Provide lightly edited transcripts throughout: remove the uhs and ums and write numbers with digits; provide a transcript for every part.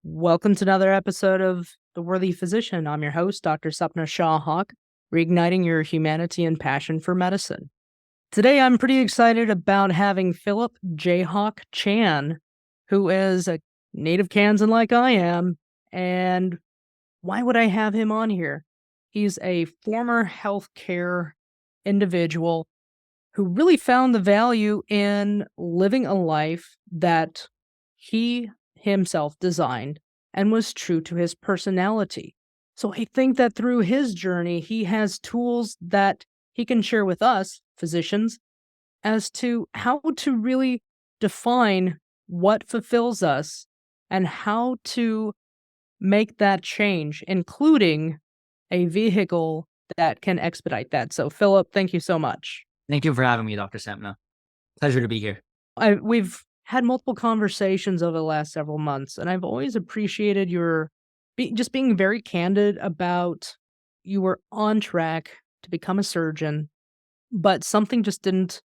Welcome to another episode of The Worthy Physician. I'm your host, Dr. Sapna Jayhawk, reigniting your humanity and passion for medicine. Today, I'm pretty excited about having Philip Jayhawk Chan, who is a native Kansan like I am. And why would I have him on here? He's a former healthcare individual who really found the value in living a life that he himself designed and was true to his personality. So I think that through his journey, he has tools that he can share with us, physicians, as to how to really define what fulfills us and how to make that change, including a vehicle that can expedite that. So, Philip, thank you so much. Thank you for having me, Dr. Sapna. Pleasure to be here. We've had multiple conversations over the last several months, and I've always appreciated your just being very candid about you were on track to become a surgeon, but something just didn't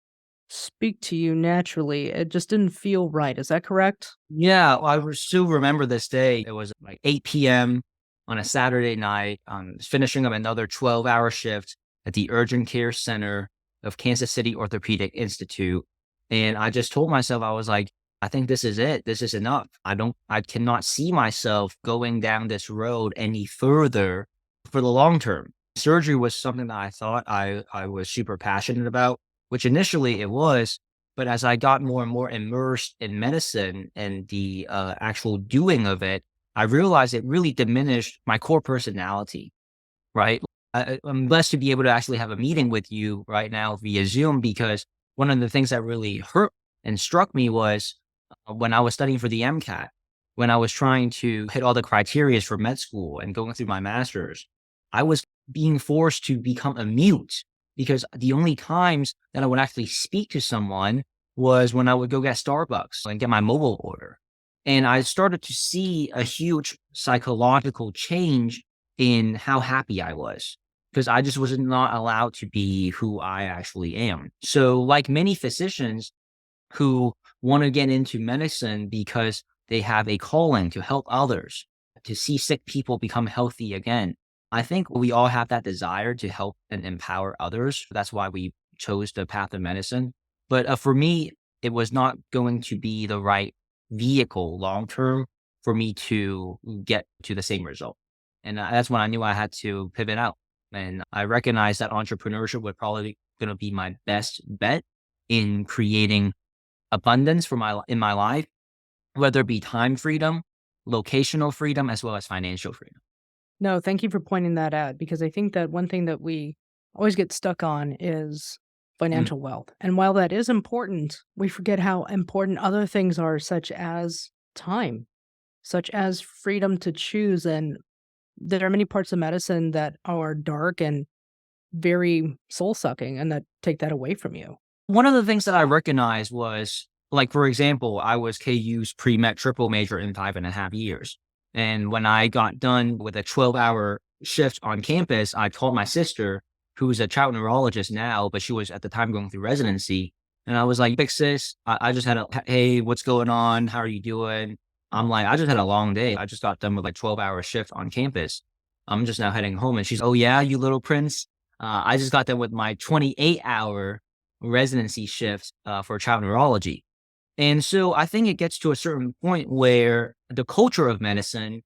speak to you naturally. It just didn't feel right. Is that correct? Yeah, still remember this day. It was like 8 p.m. on a Saturday night. Finishing up another 12-hour shift at the Urgent Care Center of Kansas City Orthopedic Institute. And I just told myself, I was like, I think this is it. This is enough. I cannot see myself going down this road any further for the long term. Surgery was something that I thought I was super passionate about, which initially it was. But as I got more and more immersed in medicine and the actual doing of it, I realized it really diminished my core personality, right? I'm blessed to be able to actually have a meeting with you right now via Zoom, because one of the things that really hurt and struck me was when I was studying for the MCAT, when I was trying to hit all the criteria for med school and going through my master's, I was being forced to become a mute, because the only times that I would actually speak to someone was when I would go get Starbucks and get my mobile order. And I started to see a huge psychological change in how happy I was, because I just was not allowed to be who I actually am. So like many physicians who want to get into medicine because they have a calling to help others, to see sick people become healthy again, I think we all have that desire to help and empower others. That's why we chose the path of medicine. But for me, it was not going to be the right vehicle long term for me to get to the same result. And that's when I knew I had to pivot out. And I recognized that entrepreneurship would probably going to be my best bet in creating abundance in my life, whether it be time freedom, locational freedom, as well as financial freedom. No, thank you for pointing that out, because I think that one thing that we always get stuck on is Mm. financial wealth. And while that is important, we forget how important other things are, such as time, such as freedom to choose. And there are many parts of medicine that are dark and very soul sucking and that take that away from you. One of the things that I recognized was, like, for example, I was KU's pre-med triple major in 5.5 years. And when I got done with a 12-hour shift on campus, I called my sister, who's a child neurologist now, but she was at the time going through residency. And I was like, big sis, I just had hey, what's going on? How are you doing? I'm like, I just had a long day. I just got done with like 12-hour shift on campus. I'm just now heading home. And she's, oh yeah, you little prince. I just got done with my 28-hour residency shift for child neurology. And so I think it gets to a certain point where the culture of medicine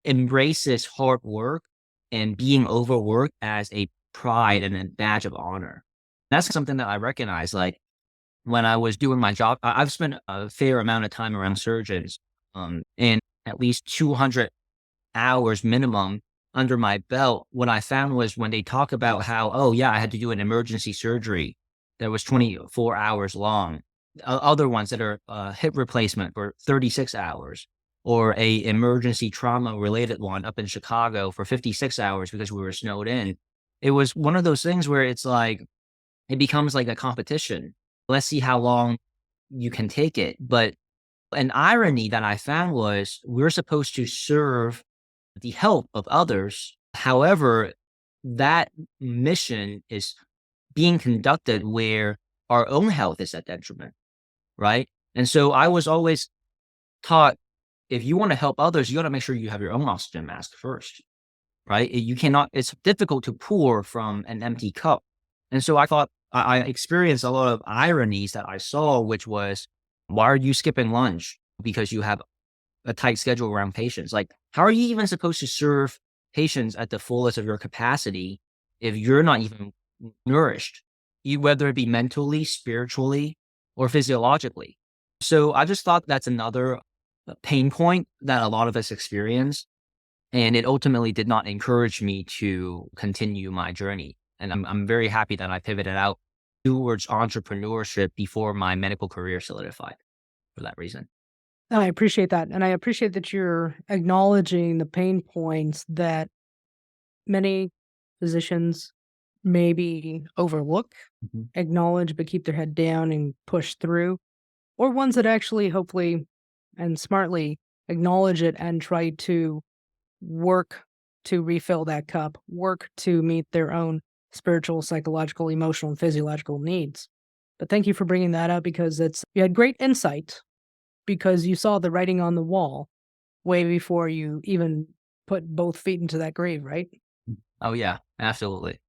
embraces hard work and being overworked as a pride and a badge of honor. That's something that I recognize. Like when I was doing my job, I've spent a fair amount of time around surgeons, and at least 200 hours minimum under my belt. What I found was when they talk about how, oh yeah, I had to do an emergency surgery that was 24 hours long. Other ones that are hip replacement for 36 hours, or a emergency trauma related one up in Chicago for 56 hours because we were snowed in. It was one of those things where it's like, it becomes like a competition. Let's see how long you can take it. But an irony that I found was we're supposed to serve the help of others. However, that mission is being conducted where our own health is at detriment, right? And so I was always taught if you want to help others, you got to make sure you have your own oxygen mask first, right? You cannot, it's difficult to pour from an empty cup. And so I thought I experienced a lot of ironies that I saw, which was, why are you skipping lunch? Because you have a tight schedule around patients. Like, how are you even supposed to serve patients at the fullest of your capacity if you're not even nourished, whether it be mentally, spiritually, or physiologically? So I just thought that's another pain point that a lot of us experience. And it ultimately did not encourage me to continue my journey. And I'm very happy that I pivoted out towards entrepreneurship before my medical career solidified for that reason. And I appreciate that. And I appreciate that you're acknowledging the pain points that many physicians maybe overlook, Mhm. acknowledge, but keep their head down and push through, or ones that actually, hopefully, and smartly acknowledge it and try to work to refill that cup, work to meet their own spiritual, psychological, emotional, and physiological needs. But thank you for bringing that up because you had great insight because you saw the writing on the wall way before you even put both feet into that grave, right? Oh, yeah, absolutely.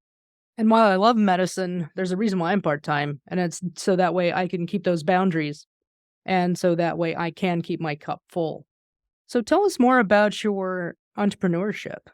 And while I love medicine, there's a reason why I'm part time, and it's so that way I can keep those boundaries, and so that way I can keep my cup full. So tell us more about your entrepreneurship.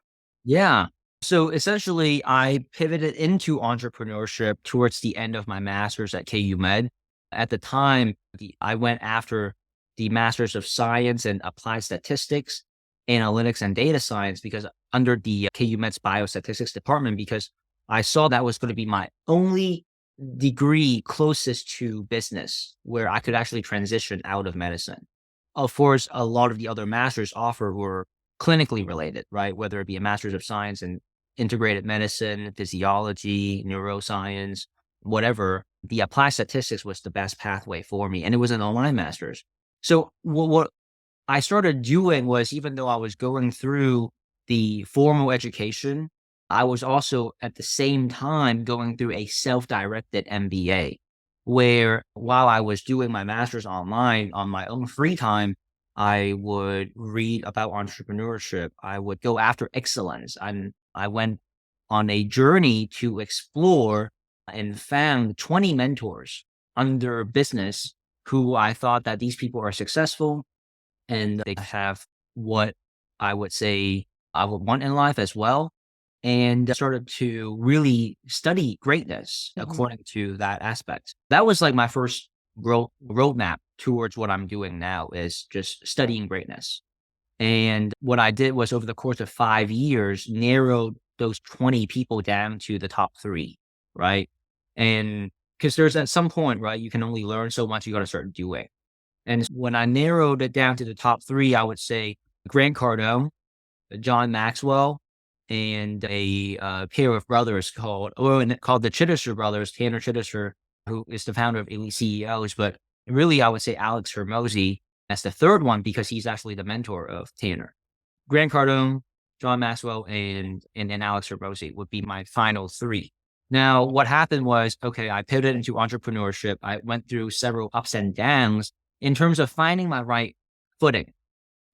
Yeah. So essentially, I pivoted into entrepreneurship towards the end of my master's at KU Med. At the time, I went after the Master's of Science in Applied Statistics, Analytics, and Data Science because under the KU Med's Biostatistics department, because I saw that was going to be my only degree closest to business where I could actually transition out of medicine. Of course, a lot of the other masters offered were clinically related, right? Whether it be a master's of science in integrated medicine, physiology, neuroscience, whatever, the applied statistics was the best pathway for me. And it was an online master's. So what I started doing was, even though I was going through the formal education, I was also at the same time going through a self-directed MBA, where while I was doing my master's online on my own free time, I would read about entrepreneurship. I would go after excellence. And I went on a journey to explore and found 20 mentors under business who I thought that these people are successful and they have what I would say I would want in life as well. And started to really study greatness Mhm. according to that aspect. That was like my first roadmap towards what I'm doing now is just studying greatness. And what I did was over the course of 5 years, narrowed those 20 people down to the top three, right? And because there's at some point, right, you can only learn so much, you got to start doing. And when I narrowed it down to the top three, I would say Grant Cardone, John Maxwell, and a pair of brothers called the Chittister brothers, Tanner Chittister, who is the founder of Elite CEOs. But really, I would say Alex Hermosi as the third one because he's actually the mentor of Tanner. Grant Cardone, John Maxwell, and then Alex Hermosi would be my final three. Now, what happened was, okay, I pivoted into entrepreneurship. I went through several ups and downs in terms of finding my right footing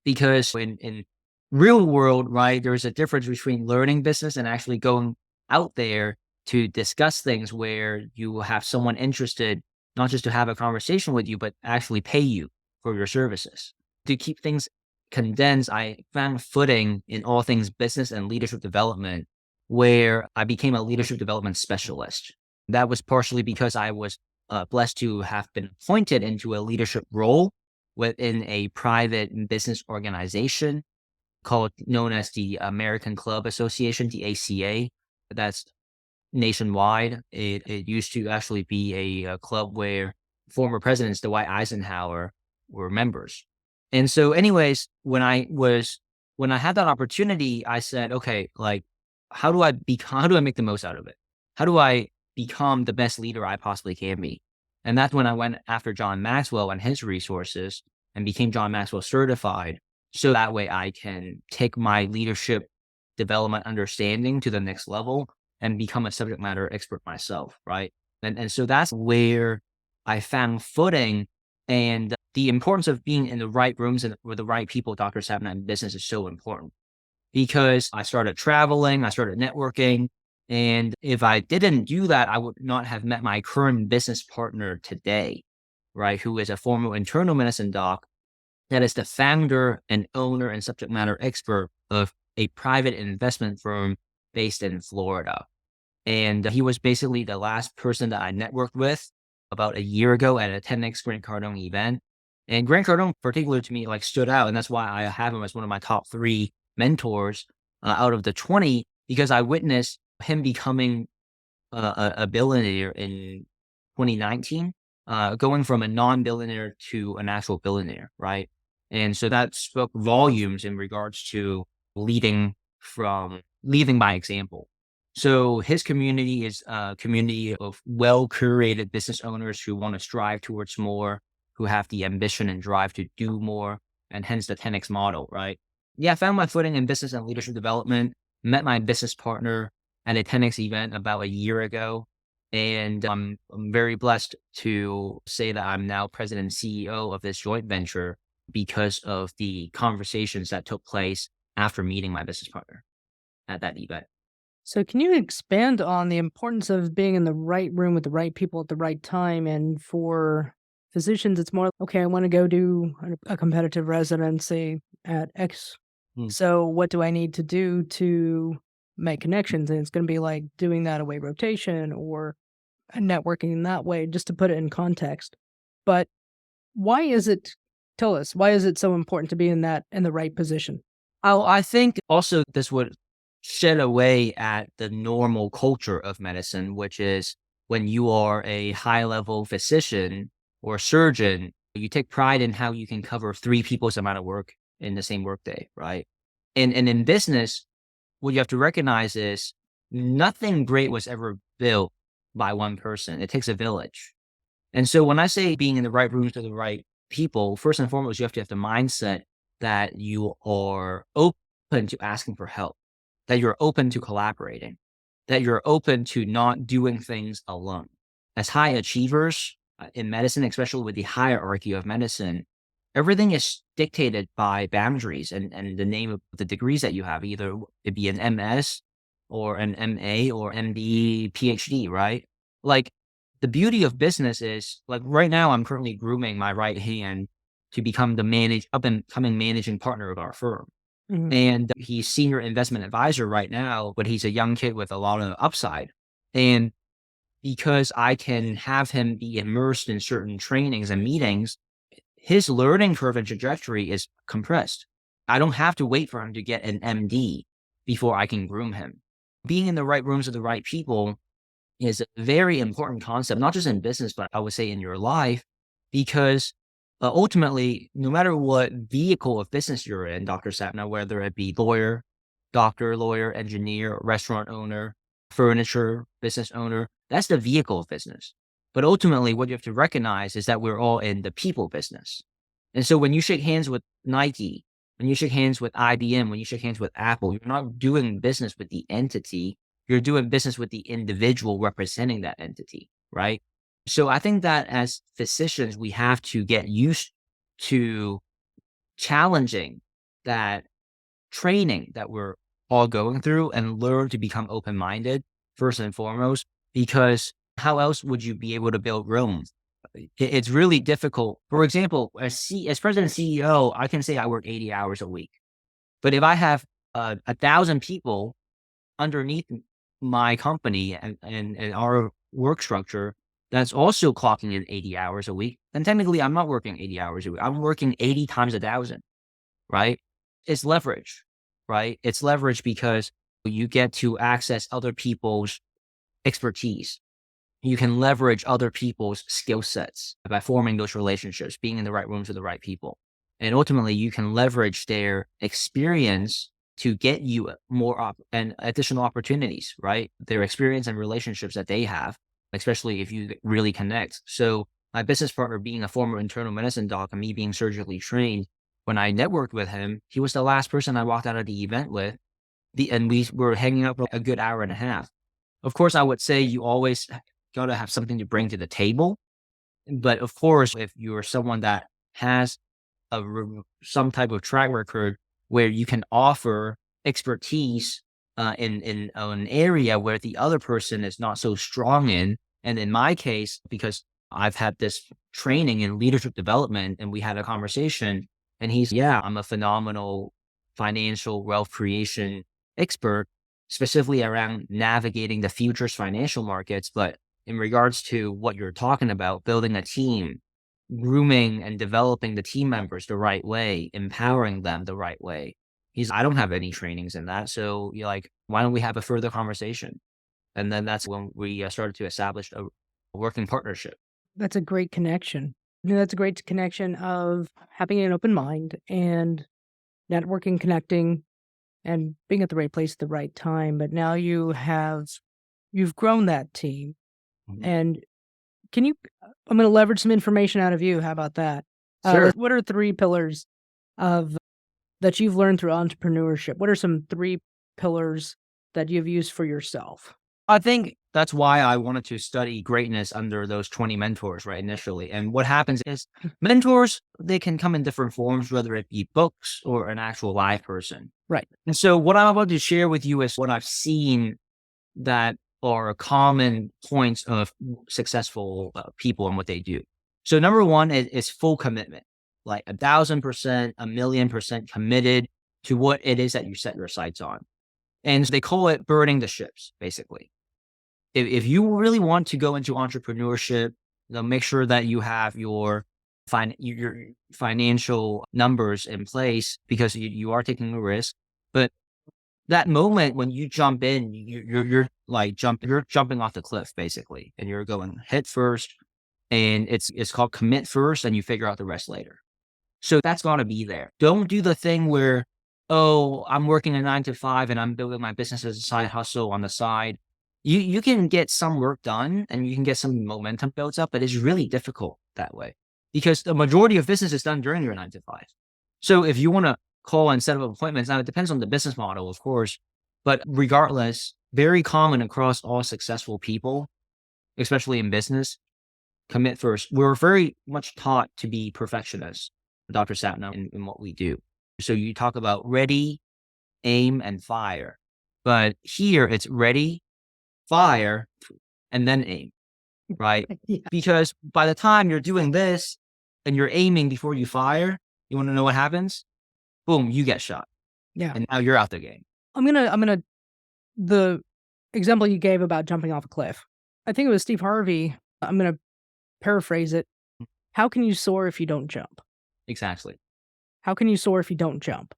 because in real world, right, there's a difference between learning business and actually going out there to discuss things where you will have someone interested, not just to have a conversation with you, but actually pay you for your services. To keep things condensed, I found footing in all things business and leadership development, where I became a leadership development specialist. That was partially because I was blessed to have been appointed into a leadership role within a private business organization known as the American Club Association, the ACA. That's nationwide. It used to actually be a club where former presidents Dwight Eisenhower were members. And so, anyways, when I had that opportunity, I said, okay, like, how do I make the most out of it? How do I become the best leader I possibly can be? And that's when I went after John Maxwell and his resources and became John Maxwell certified. So that way I can take my leadership development understanding to the next level and become a subject matter expert myself, right? And so that's where I found footing. And the importance of being in the right rooms and with the right people, Dr. Sapna, in business is so important because I started traveling, I started networking. And if I didn't do that, I would not have met my current business partner today, right? Who is a former internal medicine doc that is the founder and owner and subject matter expert of a private investment firm based in Florida. And he was basically the last person that I networked with about a year ago at a 10X Grant Cardone event. And Grant Cardone, particular to me, like stood out. And that's why I have him as one of my top 3 mentors out of the 20, because I witnessed him becoming a billionaire in 2019, going from a non-billionaire to an actual billionaire, right? And so that spoke volumes in regards to leading by example. So his community is a community of well-curated business owners who want to strive towards more, who have the ambition and drive to do more, and hence the 10X model, right? Yeah, I found my footing in business and leadership development, met my business partner at a 10X event about a year ago. And I'm very blessed to say that I'm now president and CEO of this joint venture because of the conversations that took place after meeting my business partner at that event. So, can you expand on the importance of being in the right room with the right people at the right time? And for physicians, it's more, okay, I want to go do a competitive residency at X. Hmm. So, what do I need to do to make connections? And it's going to be like doing that away rotation or networking in that way, just to put it in context. But tell us, why is it so important to be in the right position? Oh, I think also this would shed away at the normal culture of medicine, which is when you are a high level physician or surgeon, you take pride in how you can cover 3 people's amount of work in the same workday, right? And in business, what you have to recognize is nothing great was ever built by one person. It takes a village. And so when I say being in the right rooms with the right people, first and foremost, you have to have the mindset that you are open to asking for help, that you're open to collaborating, that you're open to not doing things alone. As high achievers in medicine, especially with the hierarchy of medicine, everything is dictated by boundaries and the name of the degrees that you have, either it be an MS or an MA or MD, PhD, right? Like the beauty of business is like right now, I'm currently grooming my right hand to become the up and coming managing partner of our firm. Mhm. And he's senior investment advisor right now, but he's a young kid with a lot of upside. And because I can have him be immersed in certain trainings and meetings, his learning curve and trajectory is compressed. I don't have to wait for him to get an MD before I can groom him. Being in the right rooms with the right people is a very important concept, not just in business, but I would say in your life, because ultimately, no matter what vehicle of business you're in, Dr. Sapna, whether it be lawyer, doctor, lawyer, engineer, restaurant owner, furniture business owner, that's the vehicle of business. But ultimately, what you have to recognize is that we're all in the people business. And so when you shake hands with Nike, when you shake hands with IBM, when you shake hands with Apple, you're not doing business with the entity, you're doing business with the individual representing that entity, right? So I think that as physicians, we have to get used to challenging that training that we're all going through and learn to become open-minded first and foremost, because how else would you be able to build Rome? It's really difficult. For example, as president and CEO, I can say I work 80 hours a week. But if I have 1,000 people underneath my company and our work structure that's also clocking in 80 hours a week, then technically I'm not working 80 hours a week. I'm working 80 times 1,000, right? It's leverage, right? It's leverage because you get to access other people's expertise. You can leverage other people's skill sets by forming those relationships, being in the right rooms with the right people. And ultimately, you can leverage their experience to get you and additional opportunities, right? Their experience and relationships that they have, especially if you really connect. So my business partner being a former internal medicine doc and me being surgically trained, when I networked with him, he was the last person I walked out of the event with. And we were hanging out for a good hour and a half. Of course, I would say you always got to have something to bring to the table. But of course, if you're someone that has some type of track record where you can offer expertise in an area where the other person is not so strong in. And in my case, because I've had this training in leadership development and we had a conversation and I'm a phenomenal financial wealth creation expert, specifically around navigating the futures financial markets. But in regards to what you're talking about, building a team, grooming and developing the team members the right way, empowering them the right way. I don't have any trainings in that. So you're like, why don't we have a further conversation? And then that's when we started to establish a working partnership. That's a great connection. That's a great connection of having an open mind and networking, connecting, and being at the right place at the right time. But now you've grown that team. Mhm. And I'm going to leverage some information out of you. How about that? Sure. What are 3 pillars that you've learned through entrepreneurship? What are some 3 pillars that you've used for yourself? I think that's why I wanted to study greatness under those 20 mentors, right, initially. And what happens is mentors, they can come in different forms, whether it be books or an actual live person. Right. And so what I'm about to share with you is what I've seen that are common points of successful people and what they do. So number one is full commitment, like 1,000%, 1,000,000% committed to what it is that you set your sights on. And they call it burning the ships, basically. If you really want to go into entrepreneurship, make sure that you have your financial numbers in place because you are taking a risk. But that moment when you jump in, you're jumping off the cliff basically, and you're going head first. And it's called commit first, and you figure out the rest later. So that's got to be there. Don't do the thing where, oh, I'm working a 9 to 5 and I'm building my business as a side hustle on the side. You can get some work done and you can get some momentum built up, but it's really difficult that way because the majority of business is done during your 9 to 5. So if you want to call and set up appointments, now it depends on the business model, of course, but regardless, very common across all successful people, especially in business, commit first. We're very much taught to be perfectionists, Dr. Satnam, in what we do. So you talk about ready, aim, and fire. But here it's ready, fire, and then aim, right? Yeah. Because by the time you're doing this and you're aiming before you fire, you want to know what happens? Boom, you get shot. Yeah. And now you're out the game. The example you gave about jumping off a cliff. I think it was Steve Harvey. I'm going to paraphrase it. How can you soar if you don't jump? Exactly. How can you soar if you don't jump?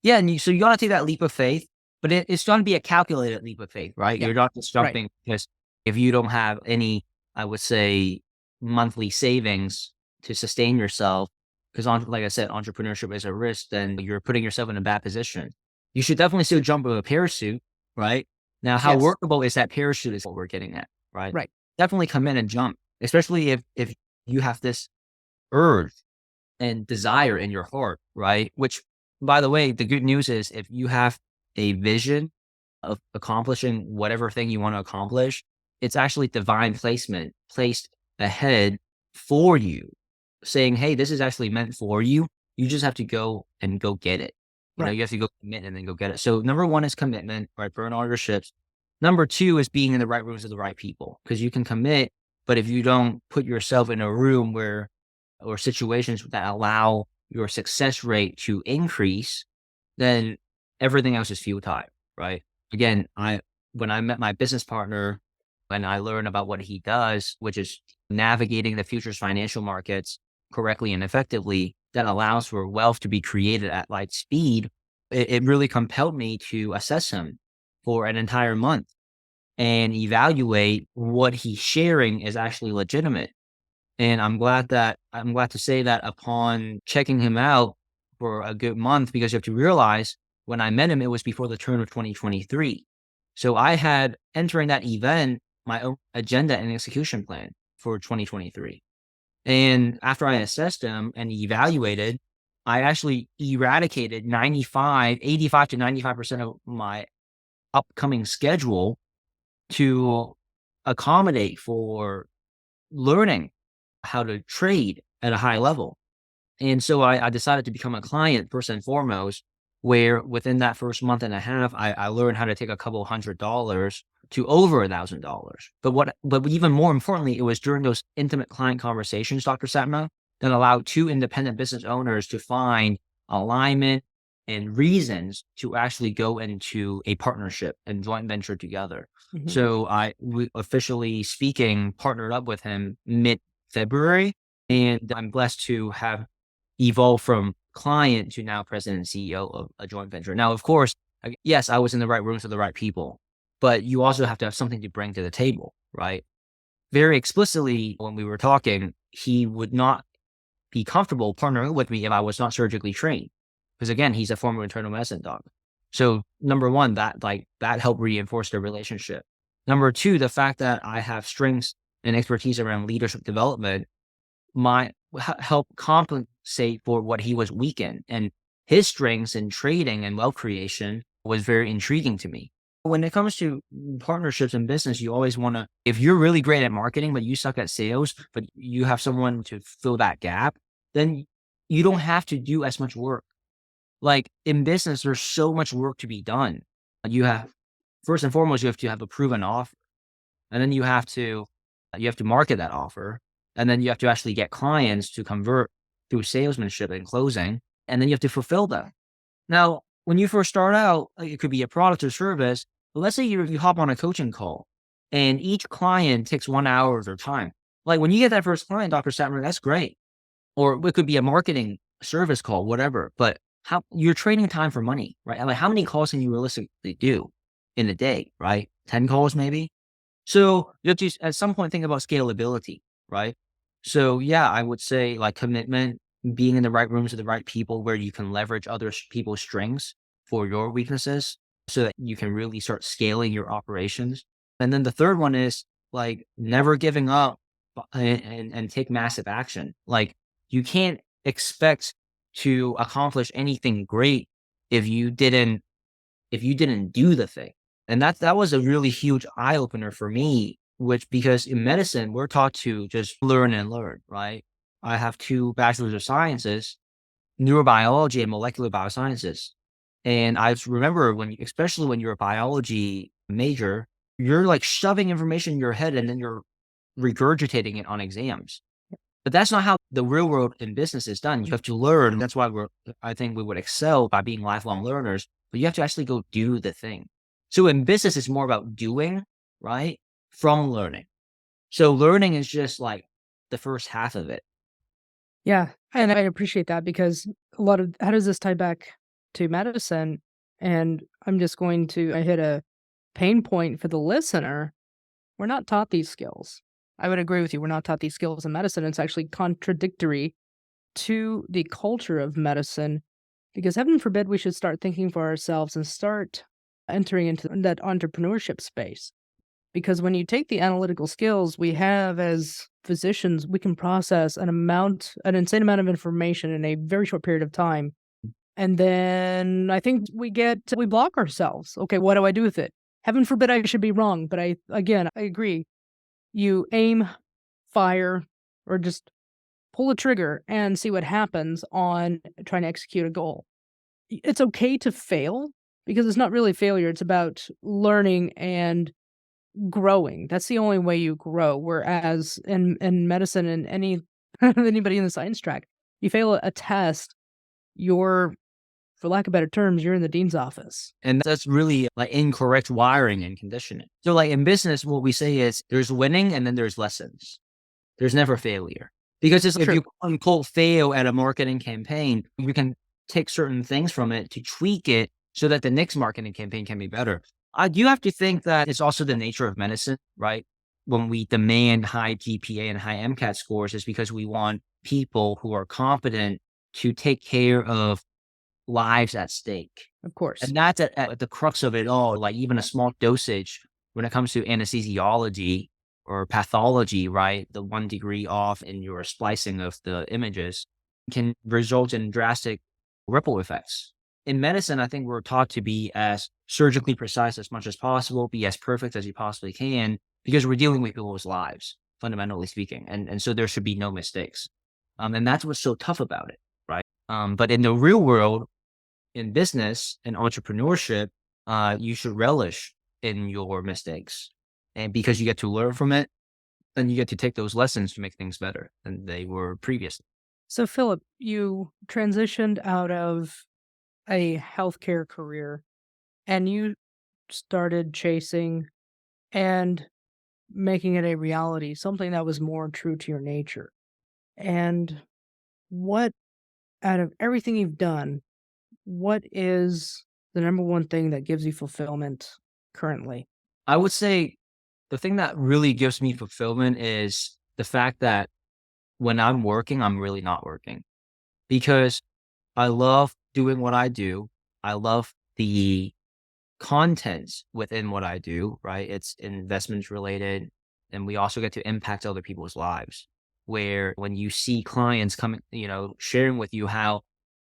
Yeah, and so you got to take that leap of faith, but it's going to be a calculated leap of faith, right? Yeah. You're not just jumping because if you don't have any, I would say, monthly savings to sustain yourself, because like I said, entrepreneurship is a risk, then you're putting yourself in a bad position. You should definitely still jump with a parachute, right? Now, how Yes. workable is that parachute is what we're getting at, right? Right. Definitely come in and jump, especially if you have this urge and desire in your heart, right? Which, by the way, the good news is if you have a vision of accomplishing whatever thing you want to accomplish, it's actually divine placement placed ahead for you, saying, hey, this is actually meant for you. You just have to go get it. You have to go commit and then go get it. So number one is commitment, right? Burn all your ships. Number two is being in the right rooms with the right people, because you can commit, but if you don't put yourself in a room or situations that allow your success rate to increase, then everything else is futile, right? Again, when I met my business partner, when I learned about what he does, which is navigating the futures financial markets correctly and effectively, that allows for wealth to be created at light speed, it really compelled me to assess him for an entire month and evaluate what he's sharing is actually legitimate. And I'm glad to say that upon checking him out for a good month, because you have to realize when I met him, it was before the turn of 2023. So I had entering that event, my own agenda and execution plan for 2023. And after I assessed him and evaluated, I actually eradicated 85 to 95% of my upcoming schedule to accommodate for learning how to trade at a high level. And so I decided to become a client first and foremost, where within that first month and a half, I learned how to take a couple $100s to over $1,000. But even more importantly, it was during those intimate client conversations, Dr. Satma, that allowed two independent business owners to find alignment and reasons to actually go into a partnership and joint venture together. Mhm. So we officially speaking partnered up with him mid-February, and I'm blessed to have evolved from client to now president and CEO of a joint venture. Now, of course, yes, I was in the right rooms with the right people, but you also have to have something to bring to the table, right? Very explicitly, when we were talking, he would not be comfortable partnering with me if I was not surgically trained. Because again, he's a former internal medicine doc. So number one, that helped reinforce the relationship. Number two, the fact that I have strengths and expertise around leadership development might help compensate for what he was weak in. And his strengths in trading and wealth creation was very intriguing to me. When it comes to partnerships in business, you always want to, if you're really great at marketing, but you suck at sales, but you have someone to fill that gap, then you don't have to do as much work. Like in business, there's so much work to be done. You have, first and foremost, you have to have a proven offer. And then you have to market that offer. And then you have to actually get clients to convert through salesmanship and closing. And then you have to fulfill them. Now, when you first start out, it could be a product or service. But let's say you hop on a coaching call and each client takes 1 hour of their time. Like when you get that first client, Dr. Satmer, that's great. Or it could be a marketing service call, whatever. But how you're trading time for money, right? Like how many calls can you realistically do in a day, right? 10 calls maybe. So you have to at some point think about scalability, right? So yeah, I would say like commitment, being in the right rooms with the right people where you can leverage other people's strengths for your weaknesses so that you can really start scaling your operations. And then the third one is like never giving up and take massive action. Like you can't expect to accomplish anything great if you didn't do the thing. And that was a really huge eye opener for me, which because in medicine, we're taught to just learn and learn, right? I have 2 bachelors of sciences, neurobiology and molecular biosciences. And I remember especially when you're a biology major, you're like shoving information in your head and then you're regurgitating it on exams. But that's not how the real world in business is done. You have to learn. That's why I think we would excel by being lifelong learners, but you have to actually go do the thing. So in business, it's more about doing, right? From learning. So learning is just like the first half of it. Yeah, and I appreciate that because a lot of how does this tie back to medicine? And I'm just going to I hit a pain point for the listener. We're not taught these skills. I would agree with you. We're not taught these skills in medicine. It's actually contradictory to the culture of medicine because heaven forbid we should start thinking for ourselves and start entering into that entrepreneurship space. Because when you take the analytical skills we have as physicians, we can process an insane amount of information in a very short period of time. And then I think we block ourselves. Okay, what do I do with it? Heaven forbid I should be wrong, but I agree. You aim, fire, or just pull a trigger and see what happens on trying to execute a goal. It's okay to fail because it's not really failure. It's about learning and growing. That's the only way you grow. Whereas in medicine and anybody in the science track, you fail a test, you're, for lack of better terms, you're in the dean's office. And that's really like incorrect wiring and conditioning. So like in business, what we say is there's winning and then there's lessons. There's never failure. Because if True. you quote unquote fail at a marketing campaign, you can take certain things from it to tweak it so that the next marketing campaign can be better. You have to think that it's also the nature of medicine, right? When we demand high GPA and high MCAT scores, is because we want people who are competent to take care of lives at stake. Of course. And that's at the crux of it all. Like even a small dosage when it comes to anesthesiology or pathology, right? The 1 degree off in your splicing of the images can result in drastic ripple effects. In medicine, I think we're taught to be as surgically precise as much as possible, be as perfect as you possibly can, because we're dealing with people's lives, fundamentally speaking. And so there should be no mistakes. And that's what's so tough about it. But in the real world, in business and entrepreneurship, you should relish in your mistakes. And because you get to learn from it, then you get to take those lessons to make things better than they were previously. So, Philip, you transitioned out of a healthcare career and you started chasing and making it a reality, something that was more true to your nature. And what, out of everything you've done, what is the number one thing that gives you fulfillment currently? I would say the thing that really gives me fulfillment is the fact that when I'm working, I'm really not working because I love doing what I do. I love the content within what I do, right? It's investments related. And we also get to impact other people's lives. Where when you see clients coming, sharing with you how,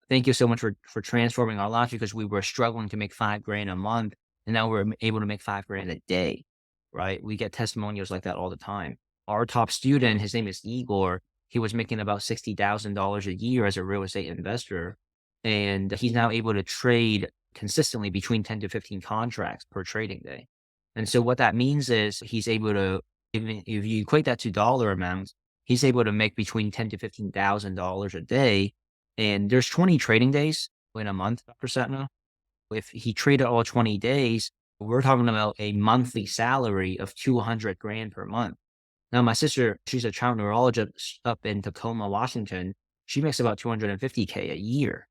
thank you so much for transforming our lives because we were struggling to make 5 grand a month and now we're able to make 5 grand a day, right? We get testimonials like that all the time. Our top student, his name is Igor. He was making about $60,000 a year as a real estate investor. And he's now able to trade consistently between 10 to 15 contracts per trading day. And so what that means is he's able to, if you equate that to dollar amounts, he's able to make between 10 to $15,000 a day, and there's 20 trading days in a month per Setna. If he traded all 20 days, we're talking about a monthly salary of 200 grand per month. Now, my sister, she's a child neurologist up in Tacoma, Washington. She makes about 250K a year.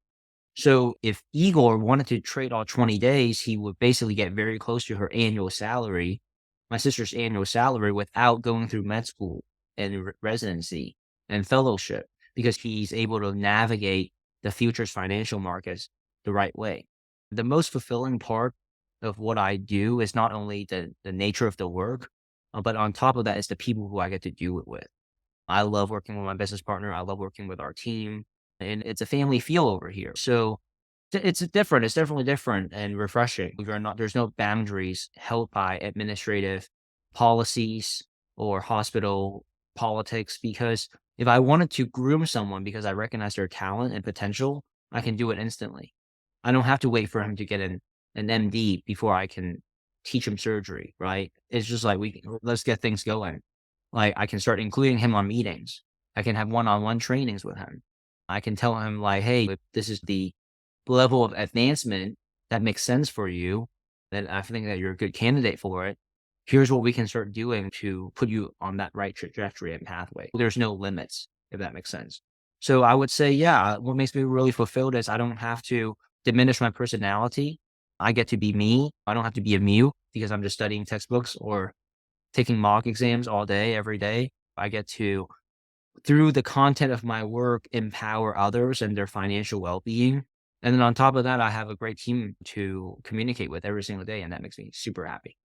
So if Igor wanted to trade all 20 days, he would basically get very close to her annual salary, my sister's annual salary, without going through med school and residency and fellowship, because he's able to navigate the future's financial markets the right way. The most fulfilling part of what I do is not only the nature of the work, but on top of that is the people who I get to do it with. I love working with my business partner. I love working with our team, and it's a family feel over here. So it's different. It's definitely different and refreshing. There's no boundaries held by administrative policies or hospital politics, because if I wanted to groom someone because I recognize their talent and potential, I can do it instantly. I don't have to wait for him to get an MD before I can teach him surgery, right? It's just like, let's get things going. Like, I can start including him on meetings. I can have one-on-one trainings with him. I can tell him like, hey, if this is the level of advancement that makes sense for you, then I think that you're a good candidate for it. Here's what we can start doing to put you on that right trajectory and pathway. There's no limits, if that makes sense. So I would say, yeah, what makes me really fulfilled is I don't have to diminish my personality. I get to be me. I don't have to be a mute because I'm just studying textbooks or taking mock exams all day, every day. I get to, through the content of my work, empower others and their financial well-being. And then on top of that, I have a great team to communicate with every single day, and that makes me super happy.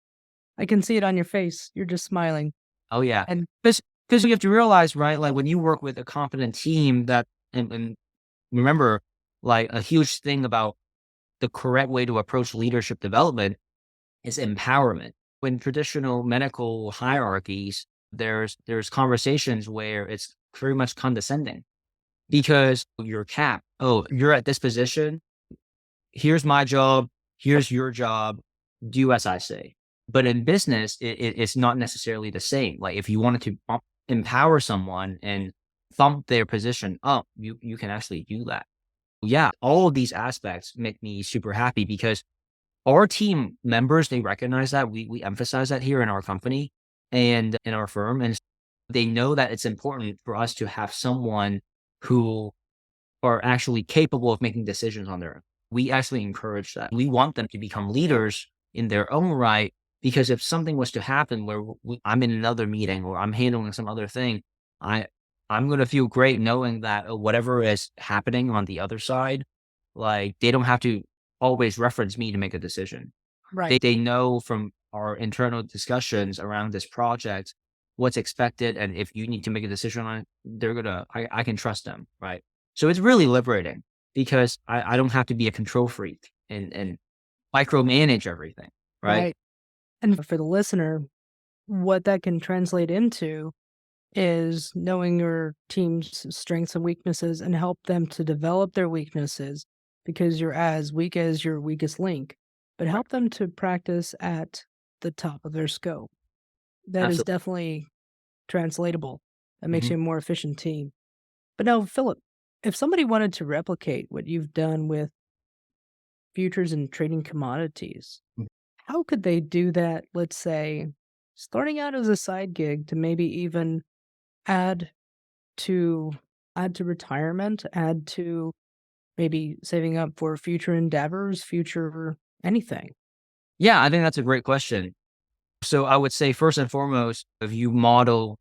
I can see it on your face. You're just smiling. Oh, yeah. And Because you have to realize, right, like when you work with a competent team and remember, like a huge thing about the correct way to approach leadership development is empowerment. When traditional medical hierarchies, there's conversations where it's very much condescending because you're capped. Oh, you're at this position. Here's my job. Here's your job. Do as I say. But in business, it's not necessarily the same. Like if you wanted to empower someone and thump their position up, you can actually do that. Yeah, all of these aspects make me super happy because our team members, they recognize that. We emphasize that here in our company and in our firm. And they know that it's important for us to have someone who are actually capable of making decisions on their own. We actually encourage that. We want them to become leaders in their own right, because if something was to happen where I'm in another meeting or I'm handling some other thing, I'm going to feel great knowing that whatever is happening on the other side, like they don't have to always reference me to make a decision. right, They know from our internal discussions around this project what's expected, and if you need to make a decision on it, I can trust them, right? So it's really liberating because I don't have to be a control freak and micromanage everything, right? right. And for the listener, what that can translate into is knowing your team's strengths and weaknesses and help them to develop their weaknesses because you're as weak as your weakest link, but help them to practice at the top of their scope. That is Absolutely. definitely translatable. That makes Mhm. you a more efficient team. But now, Philip, if somebody wanted to replicate what you've done with futures and trading commodities, how could they do that, let's say, starting out as a side gig to maybe even add to add to retirement, add to maybe saving up for future endeavors, future anything? Yeah, I think that's a great question. So I would say first and foremost, if you model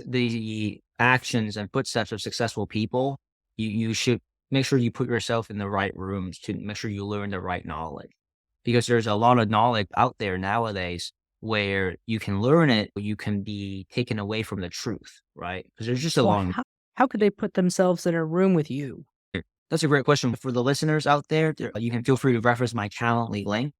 the actions and footsteps of successful people, you should make sure you put yourself in the right rooms to make sure you learn the right knowledge. Because there's a lot of knowledge out there nowadays where you can learn it, but you can be taken away from the truth, right? Because there's just a Well, long. how could they put themselves in a room with you? That's a great question for the listeners out there. You can feel free to reference my Calendly link.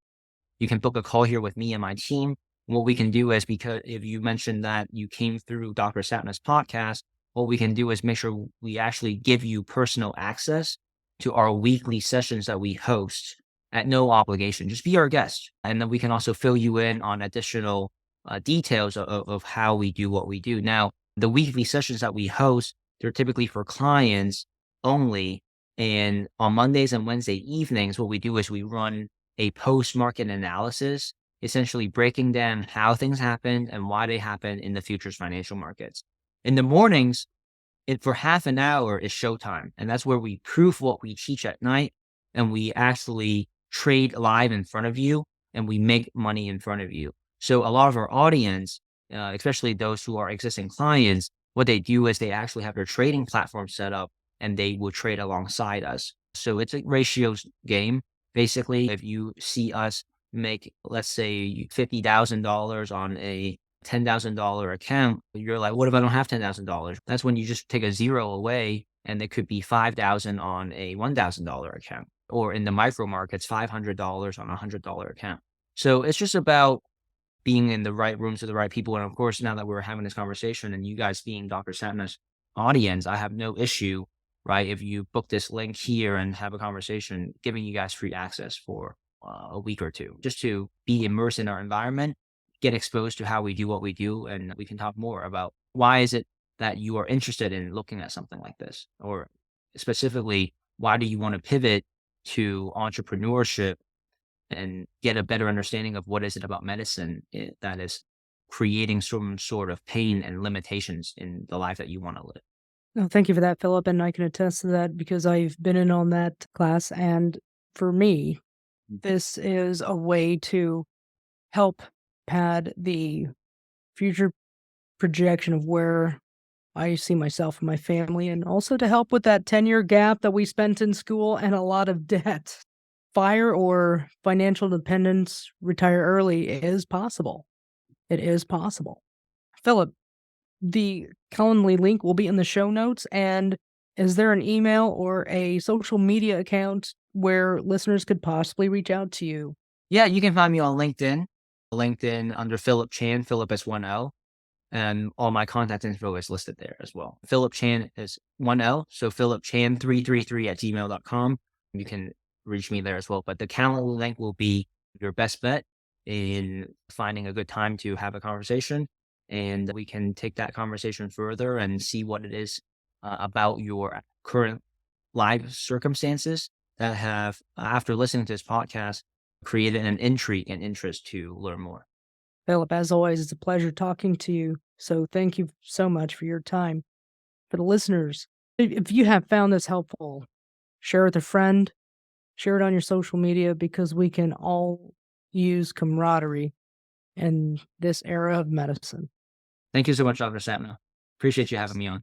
You can book a call here with me and my team. What we can do is, because if you mentioned that you came through Dr. Satna's podcast, what we can do is make sure we actually give you personal access to our weekly sessions that we host at no obligation. Just be our guest. And then we can also fill you in on additional details of how we do what we do. Now, the weekly sessions that we host, they're typically for clients only. And on Mondays and Wednesday evenings, what we do is we run a post-market analysis, essentially breaking down how things happened and why they happened in the futures financial markets. In the mornings, for half an hour is showtime, and that's where we proof what we teach at night, and we actually trade live in front of you, and we make money in front of you. So a lot of our audience, especially those who are existing clients, what they do is they actually have their trading platform set up, and they will trade alongside us. So it's a ratios game. Basically, if you see us make, let's say, $50,000 on a $10,000 account, you're like, what if I don't have $10,000? That's when you just take a zero away, and it could be 5,000 on a $1,000 account, or in the micro markets, $500 on a $100 account. So it's just about being in the right rooms with the right people. And of course, now that we're having this conversation and you guys being Dr. Satna's audience, I have no issue, right? If you book this link here and have a conversation, giving you guys free access for a week or two, just to be immersed in our environment, get exposed to how we do what we do. And we can talk more about why is it that you are interested in looking at something like this? Or specifically, why do you want to pivot to entrepreneurship and get a better understanding of what is it about medicine that is creating some sort of pain and limitations in the life that you want to live. No, thank you for that, Philip, and I can attest to that because I've been in on that class, and for me, this is a way to help pad the future projection of where I see myself and my family, and also to help with that 10-year gap that we spent in school and a lot of debt. Fire or financial dependence, retire early is possible. It is possible. Philip, the Calendly link will be in the show notes. And is there an email or a social media account where listeners could possibly reach out to you? Yeah, you can find me on LinkedIn. LinkedIn under Philip Chan, Philip is 1L, and all my contact info is listed there as well. Philip Chan is 1L, so Philip Chan 333 at gmail.com. You can reach me there as well. But the Calendly link will be your best bet in finding a good time to have a conversation. And we can take that conversation further and see what it is about your current life circumstances that have, after listening to this podcast, created an intrigue and interest to learn more. Philip, as always, it's a pleasure talking to you. So thank you so much for your time. For the listeners, if you have found this helpful, share it with a friend, share it on your social media because we can all use camaraderie in this era of medicine. Thank you so much, Dr. Sapna. Appreciate you having me on.